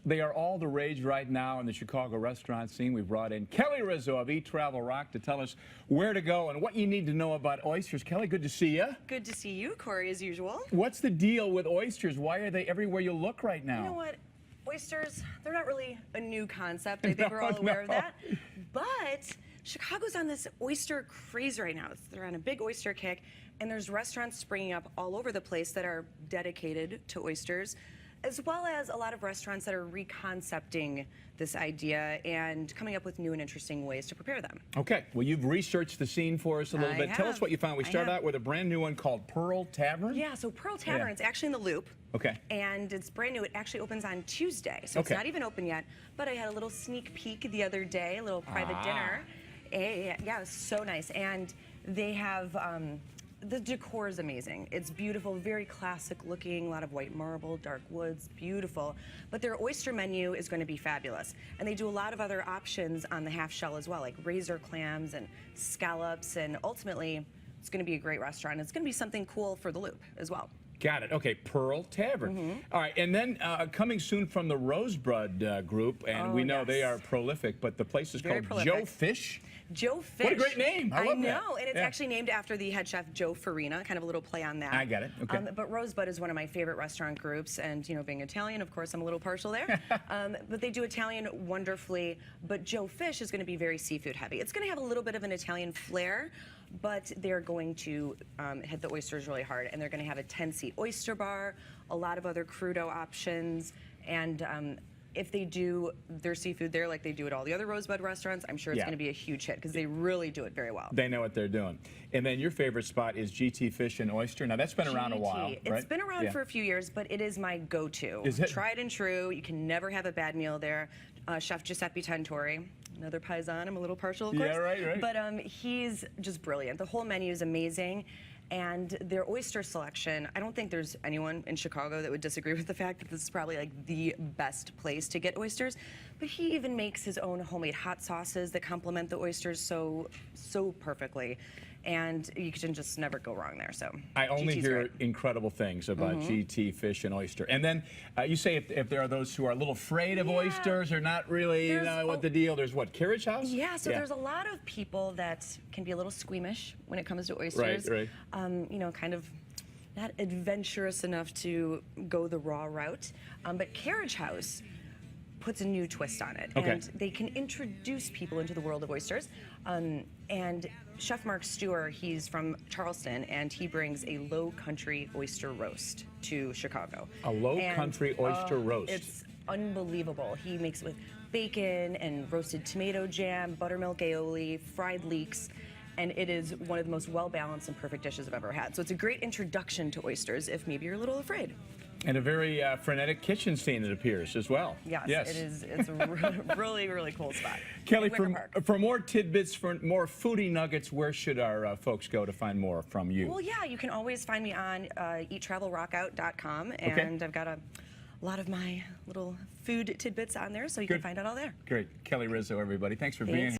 They are all the rage right now in the Chicago restaurant scene. We brought in Kelly Rizzo of Eat Travel Rock to tell us where to go and what you need to know about oysters. Kelly, good to see you. Good to see you, Corey, as usual. What's the deal with oysters? Why are they everywhere you look right now? You know what? Oysters, they're not really a new concept. I think we're all aware of that. But Chicago's on this oyster craze right now. They're on a big oyster kick, and there's restaurants springing up all over the place that are dedicated to oysters, as well as a lot of restaurants that are reconcepting this idea and coming up with new and interesting ways to prepare them. Okay, well, you've researched the scene for us a little bit. Tell us what you found. We start out with a brand new one called Pearl Tavern. Yeah, so Pearl Tavern, it's actually in the Loop. Okay. And it's brand new. It actually opens on Tuesday, so it's not even open yet. But I had a little sneak peek the other day, a little private dinner. Yeah, it was so nice. And they have... the decor is amazing. It's beautiful, very classic looking, a lot of white marble, dark woods, beautiful. But their oyster menu is going to be fabulous. And they do a lot of other options on the half shell as well, like razor clams and scallops. And ultimately, it's going to be a great restaurant. It's going to be something cool for the Loop as well. Got it. Okay, Pearl Tavern. All right, and then coming soon from the Rosebud group, and we know they are prolific, but the place is called Joe Fish. Joe Fish. What a great name. I love that. know, and it's actually named after the head chef Joe Farina, kind of a little play on that. I get it. Okay. But Rosebud is one of my favorite restaurant groups, and you know, being Italian, of course, I'm a little partial there. But they do Italian wonderfully, but Joe Fish is going to be very seafood heavy. It's going to have a little bit of an Italian flair, but they're going to hit the oysters really hard, and they're going to have a 10-seat oyster bar, a lot of other crudo options, and if they do their seafood there like they do at all the other Rosebud restaurants, I'm sure it's going to be a huge hit because they really do it very well. They know what they're doing. And then your favorite spot is GT Fish and Oyster. Now, that's been around a while, right? It's been around for a few years, but it is my go-to. Is it? Tried and true. You can never have a bad meal there. Chef Giuseppe Tentori, another Paisan. I'm a little partial, of course. Yeah, right. But he's just brilliant. The whole menu is amazing. And their oyster selection, I don't think there's anyone in Chicago that would disagree with the fact that this is probably like the best place to get oysters. But he even makes his own homemade hot sauces that complement the oysters so perfectly. And you can just never go wrong there. So I only hear incredible things about GT Fish and Oyster. And then you say if there are those who are a little afraid of oysters or not really what the deal, there's what, Carriage House? Yeah, so there's a lot of people that can be a little squeamish when it comes to oysters. Right. You know, kind of not adventurous enough to go the raw route. But Carriage House puts a new twist on it, and they can introduce people into the world of oysters. And Chef Mark Stewart, he's from Charleston, and he brings a low country oyster roast to Chicago. A low country oyster roast. It's unbelievable. He makes it with bacon and roasted tomato jam, buttermilk aioli, fried leeks, and it is one of the most well-balanced and perfect dishes I've ever had. So it's a great introduction to oysters if maybe you're a little afraid. And a very frenetic kitchen scene, it appears, as well. Yes. It is. It's a really, really cool spot. Kelly, for more tidbits, for more foodie nuggets, where should our folks go to find more from you? Well, yeah, you can always find me on eattravelrockout.com, and I've got a lot of my little food tidbits on there, so you can find out all there. Great. Kelly Rizzo, everybody. Thanks for being here.